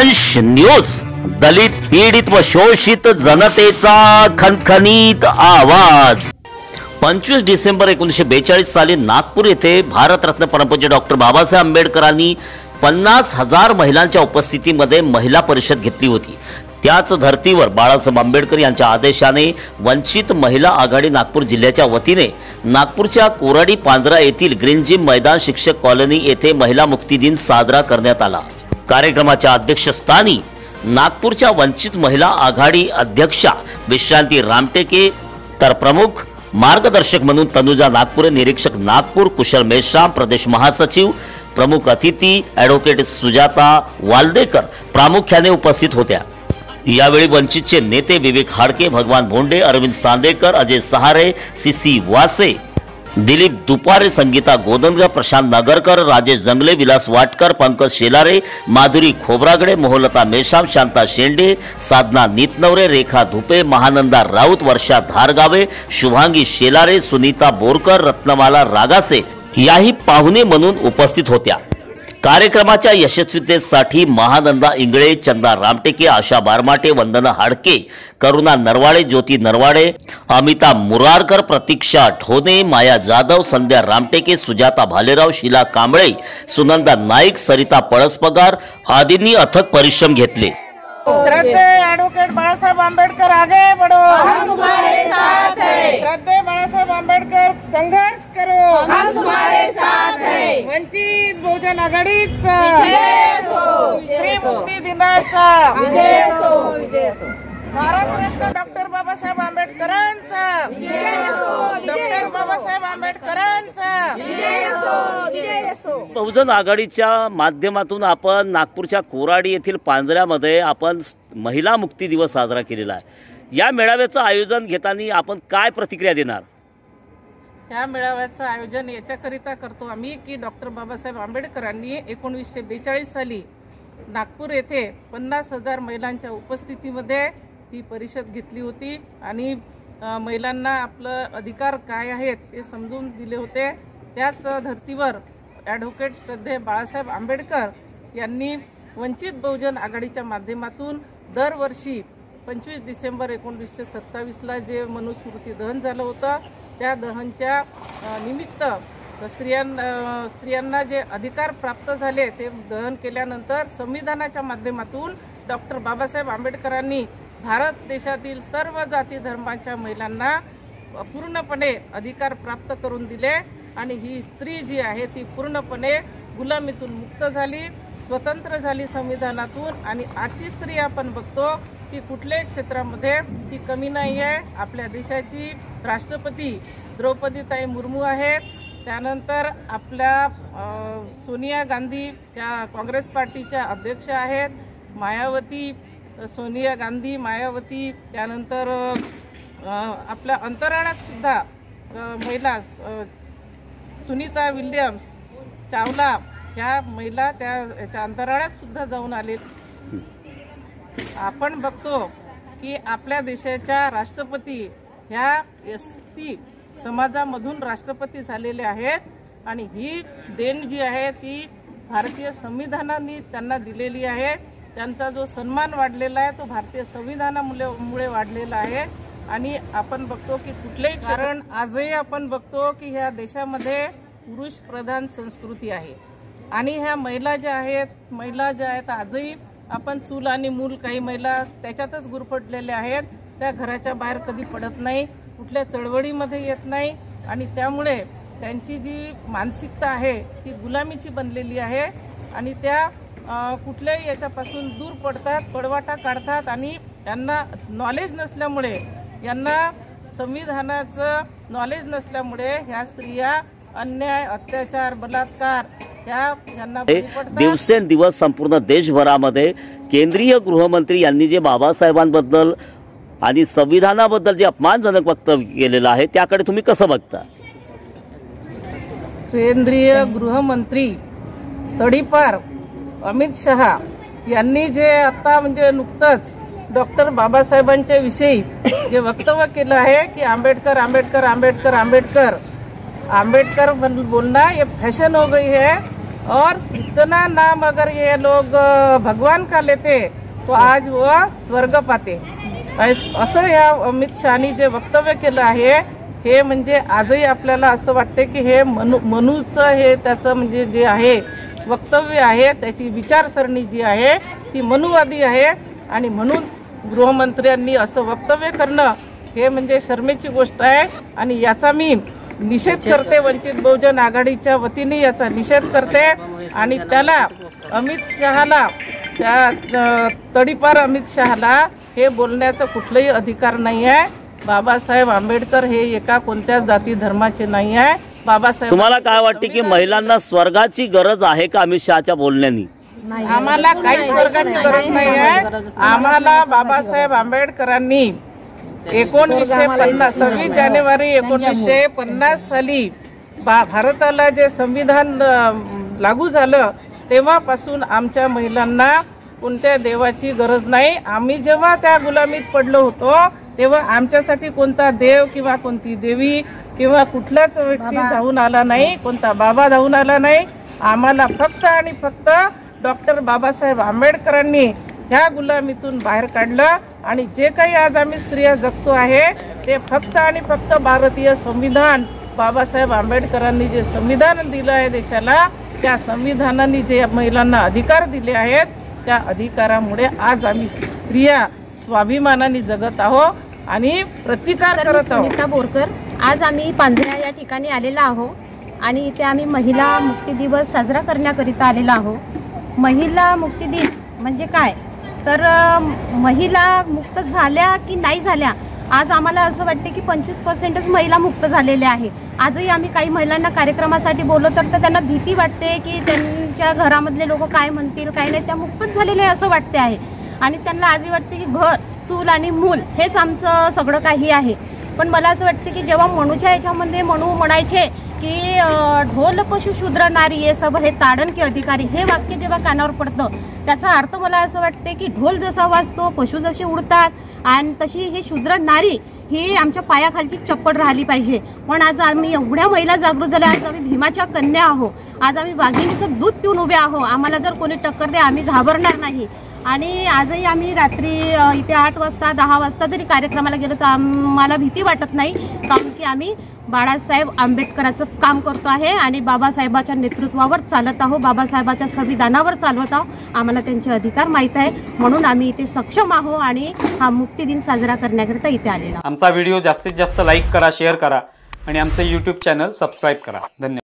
दंश न्यूज, दलित पीडित व शोषित जनतेचा खणखणीत आवाज। 25 डिसेंबर 1942 साली नागपूर येथे भारतरत्न परमपूज्य डॉक्टर बाबासाहेब आंबेडकरांनी 50,000 महिलांच्या उपस्थितीमध्ये महिला परिषद घेतली होती। त्याच धर्तीवर बाळासाहेब आंबेडकर यांच्या आदेशाने वंचित महिला आघाडी नागपूर जिल्ह्याच्या वतीने नागपूरच्या कोराडी पांजरा येथील ग्रीन जिम मैदान शिक्षक कॉलनी येथे महिला मुक्ती दिन साजरा करण्यात आला। कार्यक्रमाच्या अध्यक्षस्थानी नागपूरच्या वंचित महिला आघाडी अध्यक्षा विश्रांती रामटेके तर प्रमुख मार्गदर्शक म्हणून तनुजा नागपुरे, निरीक्षक नागपूर कुशल मेश्राम, प्रदेश महासचिव प्रमुख अतिथी ॲडव्होकेट सुजाता वालदेकर प्रामुख्याने उपस्थित होत्या। यावेळी वंचितचे नेते विवेक हाडके, भगवान भोंडे, अरविंद सांदेकर, अजय सहारे, सीसी वासे, दिलीप दुपारे, संगीता गोदनगर, प्रशांत नगरकर, राजेश जंगले, विलास वाटकर, पंकज शेलारे, माधुरी खोब्रागडे, मोहलता मेश्राम, शांता शेंडे, साधना नीतनवरे, रेखा धुपे, महानंदा राऊत, वर्षा धारगावे, शुभांगी शेलारे, सुनीता बोरकर, रत्नमाला रागासे याही पाहुणे म्हणून उपस्थित होत्या। कार्यक्रमाच्या यशस्वीतेसाठी महानंदा इंगळे, चंदा रामटेके, आशा बारमाटे, वंदना हाडके, करुणा नरवाडे, ज्योती नरवाडे, अमिता मुरारकर, प्रतीक्षा ढोने, माया जाधव, संध्या रामटेके, सुजाता भालेराव, शीला कांबळे, सुनंदा नाईक, सरिता पळसपगार आदींनी अथक परिश्रम घेतले। श्रद्धेय एडवोकेट बाळासाहेब आंबेडकर आगे बढ़ो, हम तुम्हारे साथ हैं। श्रद्धेय बाळासाहेब आंबेडकर संघर्ष करो, हम तुम्हारे साथ हैं। वंचित बहुजन आघाडीचा विजय असो, स्त्री मुक्ती दिनाचा विजय असो, विजय असो। भारतरत्न डॉक्टर बाबासाहेब आंबेडकरांचा विजय असो, डॉक्टर बाबासाहेब आंबेडकरांचा विजय असो, विजय असो। बहुजन आघाडीच्या माध्यमातून आपण नागपूरच्या कोराडी येथील पांजऱ्यामध्ये आपण महिला मुक्ती दिवस साजरा केलेला आहे। या मेळाव्याचं आयोजन घेताना आपण काय प्रतिक्रिया देणार? या मेळाव्याचं आयोजन याच्याकरिता करतो आम्ही की डॉक्टर बाबासाहेब आंबेडकरांनी 1942 साली नागपूर येथे 50,000 महिलांच्या उपस्थितीमध्ये ही परिषद घेतली होती आणि महिलांना आपलं अधिकार काय आहेत हे समजून दिले होते। त्याच धर्तीवर ॲडव्होकेट श्रद्धेय बाळासाहेब आंबेडकर यांनी वंचित बहुजन आघाडीच्या माध्यमातून दरवर्षी 25 डिसेंबर 1927ला जे मनुस्मृती दहन झालं होतं त्या दहनच्या निमित्त स्त्रियांना जे अधिकार प्राप्त झाले ते दहन केल्यानंतर संविधानाच्या माध्यमातून डॉक्टर बाबासाहेब आंबेडकरांनी भारत देशातील सर्व जाती धर्माच्या महिलांना पूर्णपणे अधिकार प्राप्त करून दिले आणि ही स्त्री जी आहे ती पूर्णपणे गुलामीतून मुक्त झाली, स्वतंत्र झाली संविधानातून। आणि आजची स्त्री आपण बघतो की कुठल्याही क्षेत्रामध्ये ती कमी नाही आहे। आपल्या देशाची राष्ट्रपती द्रौपदीताई मुर्मू आहेत, त्यानंतर आपल्या सोनिया गांधी त्या काँग्रेस पार्टीच्या अध्यक्ष आहेत, मायावती, सोनिया गांधी, मायावती, त्यानंतर आपल्या अंतराळात सुद्धा महिला सुनीता विल्यम्स चावला ह्या महिला त्या अंतराळात सुद्धा जाऊन आले। आपण बघतो की आपल्या देशाच्या राष्ट्रपती ह्या एसटी समाजामधून राष्ट्रपती झालेले आहेत आणि ही देण जी आहे ती भारतीय संविधानाने त्यांना दिलेली आहे। त्यांचा जो सन्मान वाढलेला आहे तो भारतीय संविधानामुळे वाढलेला आहे। आणि आपण बघतो की कुठलेही कारण आजही आपण बघतो की ह्या देशामध्ये पुरुष प्रधान संस्कृती आहे आणि ह्या महिला ज्या आहेत आजही आपण चूल आणि मूल काही महिला त्याच्यातच गुरफटलेल्या आहेत, त्या घराच्या बाहेर कधी पडत नाही, कुठल्या चळवळीमध्ये येत नाही आणि त्यामुळे त्यांची जी मानसिकता आहे ती गुलामीची बनलेली आहे आणि त्या कुठल्याही याच्यापासून दूर पडतात, पळवाटा काढतात आणि यांना नॉलेज नसल्यामुळे, यांना संविधानाचं नॉलेज नसल्यामुळे ह्या स्त्रिया अन्याय, अत्याचार, बलात्कार यांना बळी पडतात। दिवसेंदिवस संपूर्ण देशभरामध्ये केंद्रीय गृहमंत्री यांनी जे बाबासाहेबांबद्दल आणि संविधानाबद्दल जे अपमानजनक वक्तव्य केलेलं आहे त्याकडे तुम्ही कसं बघता? केंद्रीय गृहमंत्री तडीपार अमित शहा यांनी जे आता म्हणजे नुकतंच डॉक्टर बाबासाहेबांच्या विषयी जे वक्तव्य केलं आहे की आंबेडकर आंबेडकर आंबेडकर आंबेडकर आंबेडकर बोलना ये फैशन हो गई है और इतना नाम अगर ये लोग भगवान का लेते तो आज वो स्वर्ग पाते. असं या अमित शहानी जे वक्तव्य केलं आहे हे म्हणजे आजही आपल्याला असं वाटते की हे मनूचं हे त्याचं म्हणजे जे आहे वक्तव्य आहे त्याची विचारसरणी जी आहे ती मनुवादी आहे. आणि म्हणून गृहमंत्र्यांनी असं वक्तव्य करणं हे म्हणजे शर्मेची गोष्ट आहे. आणि याचा मी निषेध करते. वंचित बहुजन आघाडीच्या वतीने याचा निषेध करते. आणि त्याला अमित शहाला त्या तडीपार अमित शहाला हे बोलण्याचा कुठलाही अधिकार नाही आहे. बाबासाहेब आंबेडकर हे एका कोणत्याच जाती धर्माचे नाही आहे. बाबासाहेब तुम्हाला काय वाटते की महिलांना स्वर्गाची गरज आहे का अमित शहाच्या बोलण्यानी? आम्हाला काही स्वर्गाची गरज नाही आहे. आम्हाला बाबासाहेब आंबेडकरांनी 26 जानेवारी 1950 साली भारताला जे संविधान लागू झालं तेव्हापासून आमच्या महिलांना कोणत्या देवाची गरज नाही. आम्ही जेव्हा त्या गुलामीत पडलो होतो तेव्हा आमच्यासाठी कोणता देव किंवा कोणती देवी किंवा कुठलाच व्यक्ती धावून आला नाही, कोणता बाबा धावून आला नाही. आम्हाला फक्त आणि फक्त डॉक्टर बाबासाहेब आंबेडकरांनी ह्या गुलामीतून बाहेर काढलं. आणि जे काही आज आम्ही स्त्रिया जगतो आहे ते फक्त आणि फक्त भारतीय संविधान, बाबासाहेब आंबेडकरांनी जे संविधान दिलं आहे देशाला, त्या संविधानाने जे महिलांना अधिकार दिले आहेत त्या अधिकारामुळे आज आम्ही स्त्रिया स्वाभिमानाने जगत आहोत आणि प्रतिकार करत आहोत. सुनीता बोरकर, आज आम्ही पांझरा या ठिकाणी आलेलो आहोत आणि इथे आम्ही महिला मुक्ती दिवस साजरा करण्याकरिता आलेलो आहोत. महिला मुक्ती दिन म्हणजे काय तर महिला मुक्त झाल्या की नाही झाल्या, आज आम्हाला असं वाटते की 25%च महिला मुक्त झालेल्या आहे. आजही आम्ही काही महिलांना कार्यक्रमासाठी बोलवतो तर त्यांना भीती वाटते की त्यांच्या घरामधले लोक काय म्हणतील काय नाही, त्या मुक्तच झालेल्या आहे असं वाटते आहे. आणि त्यांना आजही वाटते की घर, चूल आणि मूल हेच आमचं सगळं काही आहे. पण मला असं वाटतं की जेव्हा मनूच्या याच्यामध्ये मनू म्हणायचे की ढोल पशु शूद्र नारी ये सब हे ताडन के अधिकारी, हे वाक्य जेव्हा कानावर पडतं त्याचा अर्थ मला असं वाटते की ढोल जसा वाजतो, पशु जसे उडतात आणि तशी ही शूद्र नारी ही आमच्या पायाखालची चप्पल राहिली पाहिजे. पण आज आम्ही एवढ्या महिला जागृत झाल्या, आज आम्ही भीमाच्या कन्या आहो, आज आम्ही वाघिणीचं दूध पिऊन उभे आहो. आम्हाला जर कोणी टक्कर दे आम्ही घाबरणार नाही. आणि आजही आम्ही रात्री इथे 8 वाजता 10 वाजता जरी कार्यक्रमाला गेलो तर आम्हाला भीती वाटत नाही, कारण की आम्ही बाळासाहेब आंबेडकरांचं काम करतो आहे आणि बाबासाहेबाच्या नेतृत्वावर चालत आहोत, बाबासाहेबाच्या संविधानावर चालवत आहोत. आम्हाला त्यांचे अधिकार माहीत आहे म्हणून आम्ही इथे सक्षम आहोत आणि हा मुक्ती दिन साजरा करण्याकरिता इथे आलेला. आमचा व्हिडिओ जास्तीत जास्त लाईक करा, शेअर करा आणि आमचं YouTube चॅनल सबस्क्राईब करा. धन्यवाद.